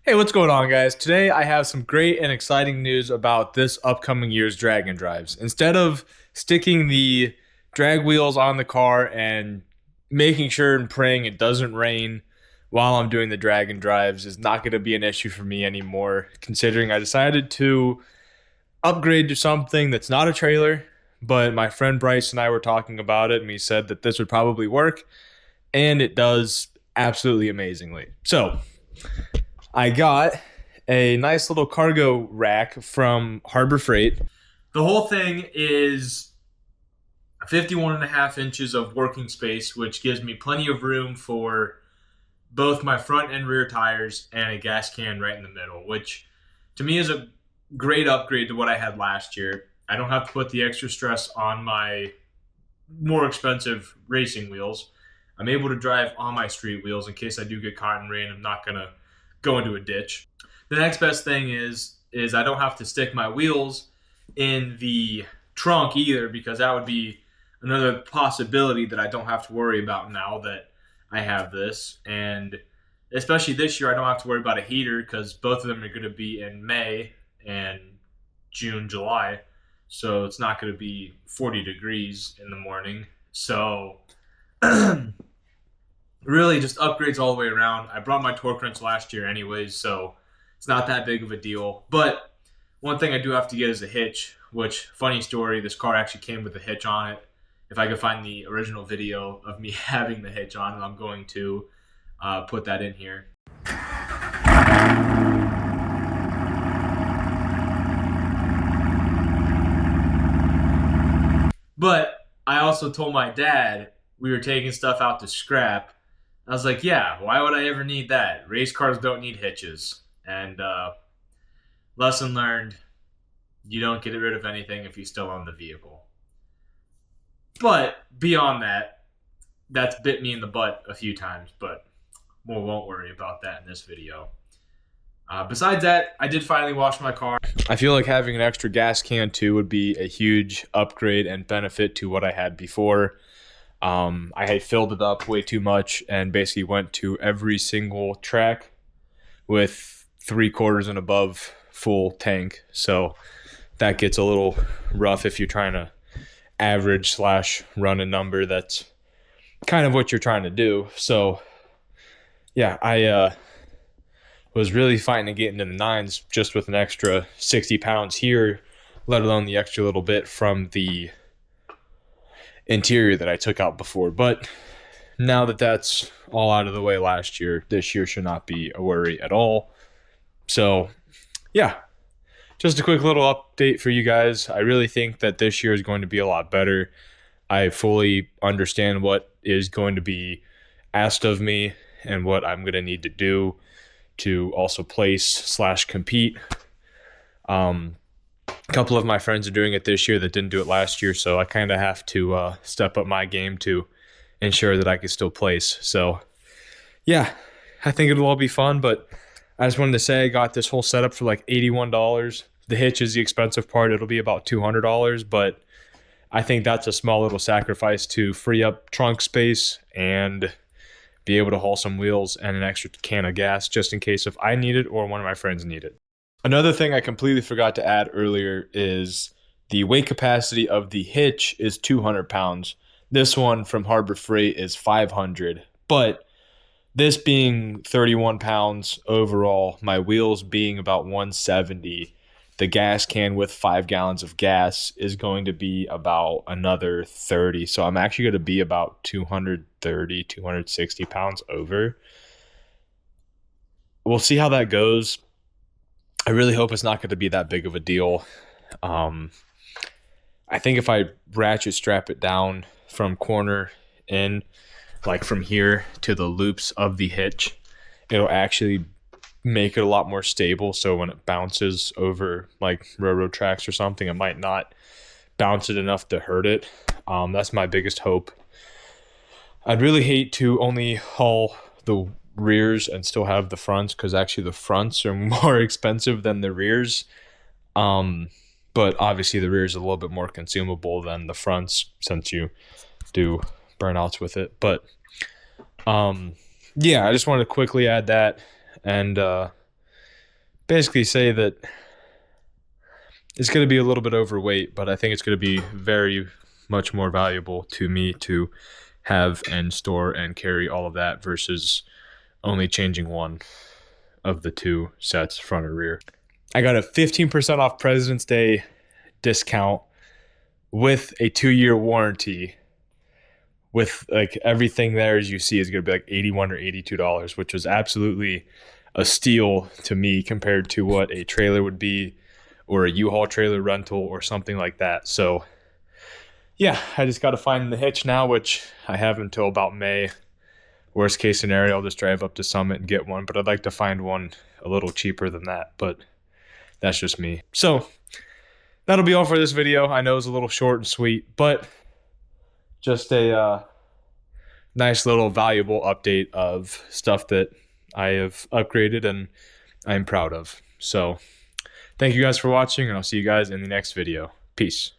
Hey, what's going on, guys? Today I have some great and exciting news about this upcoming year's drag and drives. Instead of sticking the drag wheels on the car and making sure and praying it doesn't rain while I'm doing the drag and drives is not going to be an issue for me anymore, considering I decided to upgrade to something that's not a trailer. But my friend Bryce and I were talking about it, and he said that this would probably work, and it does absolutely amazingly. So, I got a nice little cargo rack from Harbor Freight. The whole thing is 51 and a half inches of working space, which gives me plenty of room for both my front and rear tires and a gas can right in the middle, which to me is a great upgrade to what I had last year. I don't have to put the extra stress on my more expensive racing wheels. I'm able to drive on my street wheels in case I do get caught in rain. I'm not going to go into a ditch. The next best thing is I don't have to stick my wheels in the trunk either, because that would be another possibility that I don't have to worry about now that I have this. And especially this year, I don't have to worry about a heater because both of them are going to be in May and June, July. So it's not going to be 40 degrees in the morning. So really just upgrades all the way around. I brought my torque wrench last year anyways, so it's not that big of a deal. But one thing I do have to get is a hitch, which, funny story, this car actually came with a hitch on it. If I could find the original video of me having the hitch on it, I'm going to put that in here. But I also told my dad we were taking stuff out to scrap. I was like, yeah, why would I ever need that? Race cars don't need hitches. And lesson learned, you don't get rid of anything if you still own the vehicle. But beyond that, that's bit me in the butt a few times, but we won't worry about that in this video. Besides that, I did finally wash my car. I feel like having an extra gas can too would be a huge upgrade and benefit to what I had before. I had filled it up way too much and basically went to every single track with 3/4 and above full tank. So that gets a little rough if you're trying to average / run a number that's kind of what you're trying to do. So yeah, I was really fighting to get into the nines just with an extra 60 pounds here, let alone the extra little bit from the interior that I took out before. But now that that's all out of the way last year, this year should not be a worry at all. So yeah, just a quick little update for you guys. I really think that this year is going to be a lot better. I fully understand what is going to be asked of me and what I'm going to need to do to also place / compete. A couple of my friends are doing it this year that didn't do it last year, so I kind of have to step up my game to ensure that I can still place. So yeah, I think it'll all be fun, but I just wanted to say I got this whole setup for like $81. The hitch is the expensive part. It'll be about $200, but I think that's a small little sacrifice to free up trunk space and be able to haul some wheels and an extra can of gas just in case if I need it or one of my friends need it. Another thing I completely forgot to add earlier is the weight capacity of the hitch is 200 pounds. This one from Harbor Freight is 500, but this being 31 pounds overall, my wheels being about 170, the gas can with 5 gallons of gas is going to be about another 30. So I'm actually going to be about 230, 260 pounds over. We'll see how that goes. I really hope it's not going to be that big of a deal. I think if I ratchet strap it down from corner in, like from here to the loops of the hitch, it'll actually make it a lot more stable. So when it bounces over like railroad tracks or something, it might not bounce it enough to hurt it. That's my biggest hope. I'd really hate to only haul the rears and still have the fronts, because actually the fronts are more expensive than the rears. But obviously the rears are a little bit more consumable than the fronts since you do burnouts with it. But yeah, I just wanted to quickly add that. And basically say that it's going to be a little bit overweight, but I think it's going to be very much more valuable to me to have and store and carry all of that versus only changing one of the two sets, front or rear. I got a 15% off President's Day discount with a 2-year warranty. With like everything there, as you see, is going to be like $81 or $82, which was absolutely a steal to me compared to what a trailer would be, or a U-Haul trailer rental or something like that. So yeah, I just got to find the hitch now, which I have until about May. Worst case scenario, I'll just drive up to Summit and get one, but I'd like to find one a little cheaper than that, but that's just me. So that'll be all for this video. I know it's a little short and sweet, but just a nice little valuable update of stuff that I have upgraded and I'm proud of. So thank you guys for watching, and I'll see you guys in the next video. Peace.